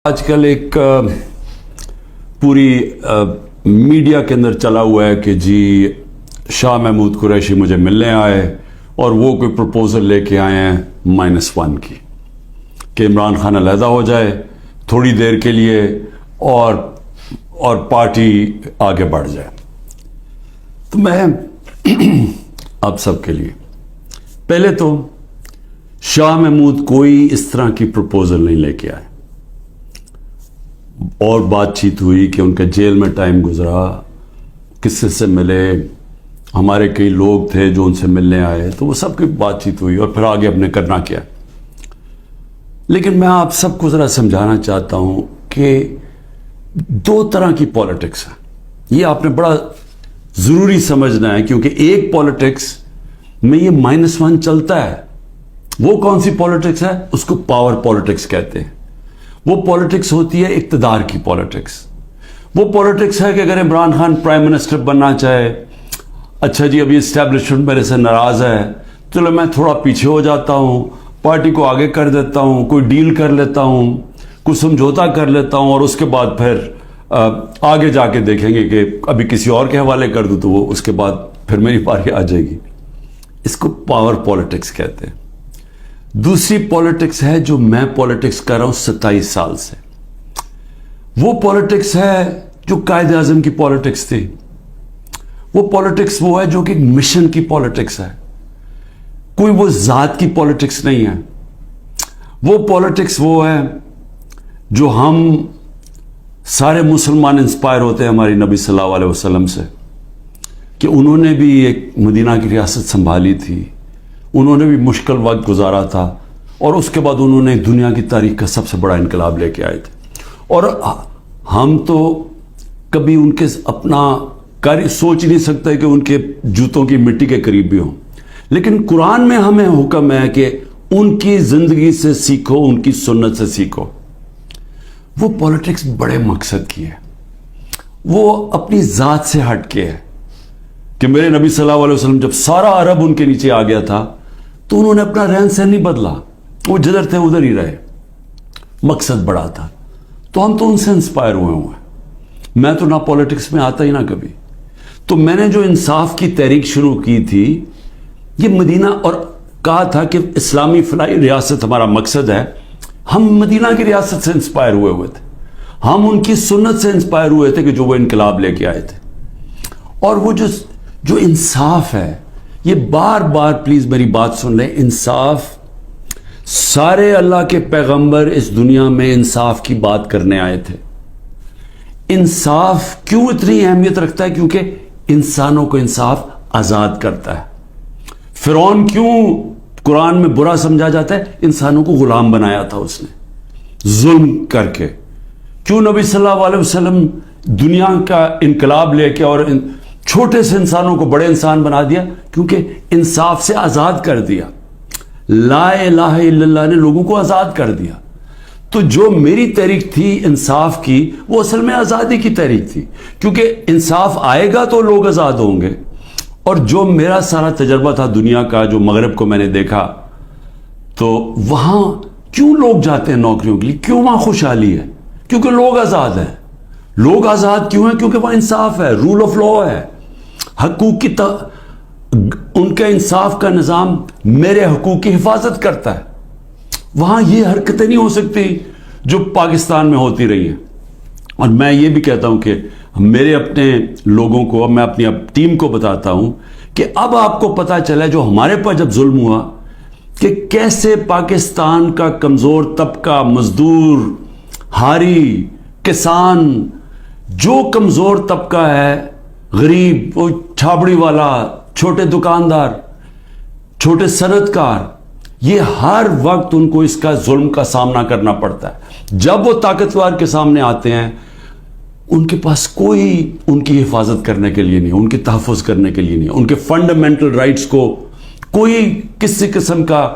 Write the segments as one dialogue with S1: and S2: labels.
S1: آج کل ایک پوری میڈیا کے اندر چلا ہوا ہے کہ جی شاہ محمود قریشی مجھے ملنے آئے اور وہ کوئی پروپوزل لے کے آئے ہیں -1 کی کہ عمران خان علیحدہ ہو جائے تھوڑی دیر کے لیے اور پارٹی آگے بڑھ جائے. تو میں آپ سب کے لیے پہلے تو شاہ محمود کوئی اس طرح کی پروپوزل نہیں لے کے آئے. اور بات چیت ہوئی کہ ان کا جیل میں ٹائم گزرا، کس سے ملے، ہمارے کئی لوگ تھے جو ان سے ملنے آئے، تو وہ سب کی بات چیت ہوئی اور پھر آگے ہم نے کرنا کیا. لیکن میں آپ سب کو ذرا سمجھانا چاہتا ہوں کہ 2 طرح کی پالیٹکس ہے. یہ آپ نے بڑا ضروری سمجھنا ہے کیونکہ ایک پالیٹکس میں یہ -1 چلتا ہے. وہ کون سی پالیٹکس ہے؟ اس کو پاور پالیٹکس کہتے ہیں. وہ پالیٹکس ہوتی ہے اقتدار کی پالیٹکس. وہ پالیٹکس ہے کہ اگر عمران خان پرائم منسٹر بننا چاہے، اچھا جی ابھی اسٹیبلشمنٹ میرے سے ناراض ہے، چلو میں تھوڑا پیچھے ہو جاتا ہوں، پارٹی کو آگے کر دیتا ہوں، کوئی ڈیل کر لیتا ہوں، کوئی سمجھوتا کر لیتا ہوں، اور اس کے بعد پھر آگے جا کے دیکھیں گے کہ ابھی کسی اور کے حوالے کر دوں تو وہ اس کے بعد پھر میری باری آ جائے گی. اس کو پاور پالیٹکس کہتے ہیں. دوسری پالیٹکس ہے جو میں پالیٹکس کر رہا ہوں 27 سال سے. وہ پالیٹکس ہے جو قائد اعظم کی پالیٹکس تھی. وہ پالیٹکس وہ ہے جو کہ مشن کی پالیٹکس ہے، کوئی وہ ذات کی پالیٹکس نہیں ہے. وہ پالیٹکس وہ ہے جو ہم سارے مسلمان انسپائر ہوتے ہیں ہماری نبی صلی اللہ علیہ وسلم سے کہ انہوں نے بھی ایک مدینہ کی ریاست سنبھالی تھی، انہوں نے بھی مشکل وقت گزارا تھا، اور اس کے بعد انہوں نے دنیا کی تاریخ کا سب سے بڑا انقلاب لے کے آئے تھے. اور ہم تو کبھی ان کے اپنا سوچ نہیں سکتے کہ ان کے جوتوں کی مٹی کے قریب بھی ہوں. لیکن قرآن میں ہمیں حکم ہے کہ ان کی زندگی سے سیکھو، ان کی سنت سے سیکھو. وہ پالیٹکس بڑے مقصد کی ہے، وہ اپنی ذات سے ہٹ کے ہے کہ میرے نبی صلی اللہ علیہ وسلم جب سارا عرب ان کے نیچے آ گیا تھا تو انہوں نے اپنا رہن سہن نہیں بدلا، وہ جدھر تھے ادھر ہی رہے. مقصد بڑا تھا. تو ہم تو ان سے انسپائر ہوئے ہیں. میں تو نہ پالیٹکس میں آتا ہی نہ کبھی. تو میں نے جو انصاف کی تحریک شروع کی تھی، یہ مدینہ، اور کہا تھا کہ اسلامی فلاحی ریاست ہمارا مقصد ہے. ہم مدینہ کی ریاست سے انسپائر ہوئے تھے، ہم ان کی سنت سے انسپائر ہوئے تھے کہ جو وہ انقلاب لے کے آئے تھے. اور وہ جو انصاف ہے، یہ بار بار پلیز میری بات سن لیں، انصاف، سارے اللہ کے پیغمبر اس دنیا میں انصاف کی بات کرنے آئے تھے. انصاف کیوں اتنی اہمیت رکھتا ہے؟ کیونکہ انسانوں کو انصاف آزاد کرتا ہے. فرعون کیوں قرآن میں برا سمجھا جاتا ہے؟ انسانوں کو غلام بنایا تھا اس نے ظلم کر کے. کیوں نبی صلی اللہ علیہ وسلم دنیا کا انقلاب لے کے اور چھوٹے سے انسانوں کو بڑے انسان بنا دیا؟ کیونکہ انصاف سے آزاد کر دیا. لا الہ الا اللہ نے لوگوں کو آزاد کر دیا. تو جو میری تحریک تھی انصاف کی، وہ اصل میں آزادی کی تحریک تھی، کیونکہ انصاف آئے گا تو لوگ آزاد ہوں گے. اور جو میرا سارا تجربہ تھا دنیا کا، جو مغرب کو میں نے دیکھا، تو وہاں کیوں لوگ جاتے ہیں نوکریوں کے لیے؟ کیوں وہاں خوشحالی ہے؟ کیونکہ لوگ آزاد ہیں. لوگ آزاد کیوں ہیں؟ کیونکہ وہاں انصاف ہے، رول آف لا ہے، حقوق کی ان کا انصاف کا نظام میرے حقوق کی حفاظت کرتا ہے. وہاں یہ حرکتیں نہیں ہو سکتی جو پاکستان میں ہوتی رہی ہیں. اور میں یہ بھی کہتا ہوں کہ میرے اپنے لوگوں کو، میں اپنی ٹیم کو بتاتا ہوں کہ اب آپ کو پتا چلا جو ہمارے پر جب ظلم ہوا کہ کیسے پاکستان کا کمزور طبقہ، مزدور، ہاری، کسان، جو کمزور طبقہ ہے، غریب، وہ چھابڑی والا، چھوٹے دکاندار، چھوٹے صنعت کار، یہ ہر وقت ان کو اس کا ظلم کا سامنا کرنا پڑتا ہے. جب وہ طاقتور کے سامنے آتے ہیں، ان کے پاس کوئی ان کی حفاظت کرنے کے لیے نہیں، ان کی تحفظ کرنے کے لیے نہیں، ان کے فنڈامنٹل رائٹس کو کوئی کسی قسم کا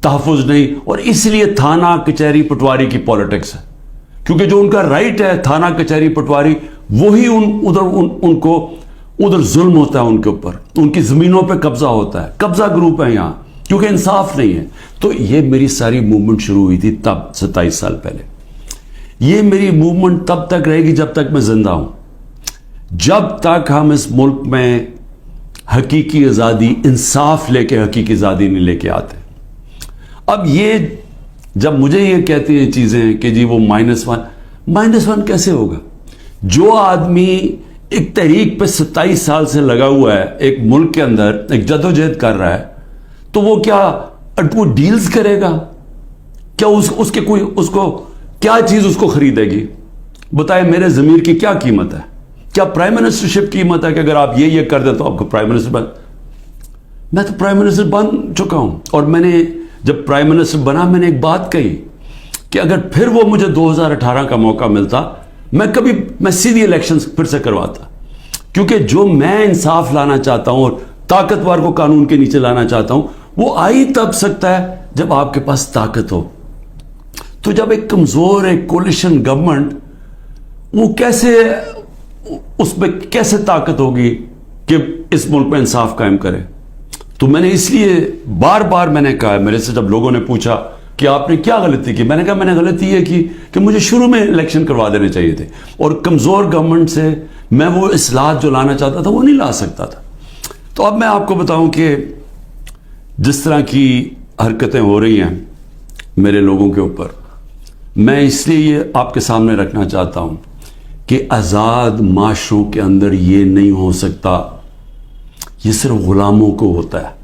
S1: تحفظ نہیں. اور اس لیے تھانہ کچہری پٹواری کی پالیٹکس ہے، کیونکہ جو ان کا رائٹ ہے تھانہ کچہری پٹواری، وہی ان کو ادھر ظلم ہوتا ہے، ان کے اوپر، ان کی زمینوں پہ قبضہ ہوتا ہے. قبضہ گروپ ہے یہاں، کیونکہ انصاف نہیں ہے. تو یہ میری ساری موومنٹ شروع ہوئی تھی تب 27 سال پہلے. یہ میری موومنٹ تب تک رہے گی جب تک میں زندہ ہوں، جب تک ہم اس ملک میں حقیقی آزادی، انصاف لے کے حقیقی آزادی نہیں لے کے آتے۔ اب یہ جب مجھے یہ کہتے ہیں چیزیں کہ جی وہ -1 کیسے ہوگا؟ جو آدمی ایک تحریک پہ 27 سال سے لگا ہوا ہے، ایک ملک کے اندر ایک جدوجہد کر رہا ہے، تو وہ کیا وہ ڈیلز کرے گا؟ کیا اس کو کیا چیز اس کو خریدے گی؟ بتائے میرے ضمیر کی کیا قیمت ہے؟ کیا پرائم منسٹرشپ قیمت ہے کہ اگر آپ یہ کر دیں تو آپ کو پرائم منسٹر میں تو پرائم منسٹر بن چکا ہوں، اور میں نے جب پرائم منسٹر بنا میں نے ایک بات کہی کہ اگر پھر وہ مجھے 2018 کا موقع ملتا میں سیدھی الیکشن پھر سے کرواتا، کیونکہ جو میں انصاف لانا چاہتا ہوں اور طاقتور کو قانون کے نیچے لانا چاہتا ہوں وہ آئی تب سکتا ہے جب آپ کے پاس طاقت ہو۔ تو جب ایک کمزور ایک کولیشن گورنمنٹ، وہ اس میں کیسے طاقت ہوگی کہ اس ملک میں انصاف قائم کرے؟ تو میں نے اس لیے بار بار میں نے کہا، میرے سے جب لوگوں نے پوچھا کہ آپ نے کیا غلطی کی، میں نے کہا میں نے غلطی یہ کی کہ مجھے شروع میں الیکشن کروا دینے چاہیے تھے، اور کمزور گورنمنٹ سے میں وہ اصلاحات جو لانا چاہتا تھا وہ نہیں لا سکتا تھا۔ تو اب میں آپ کو بتاؤں کہ جس طرح کی حرکتیں ہو رہی ہیں میرے لوگوں کے اوپر، میں اس لیے یہ آپ کے سامنے رکھنا چاہتا ہوں کہ آزاد معاشروں کے اندر یہ نہیں ہو سکتا، یہ صرف غلاموں کو ہوتا ہے۔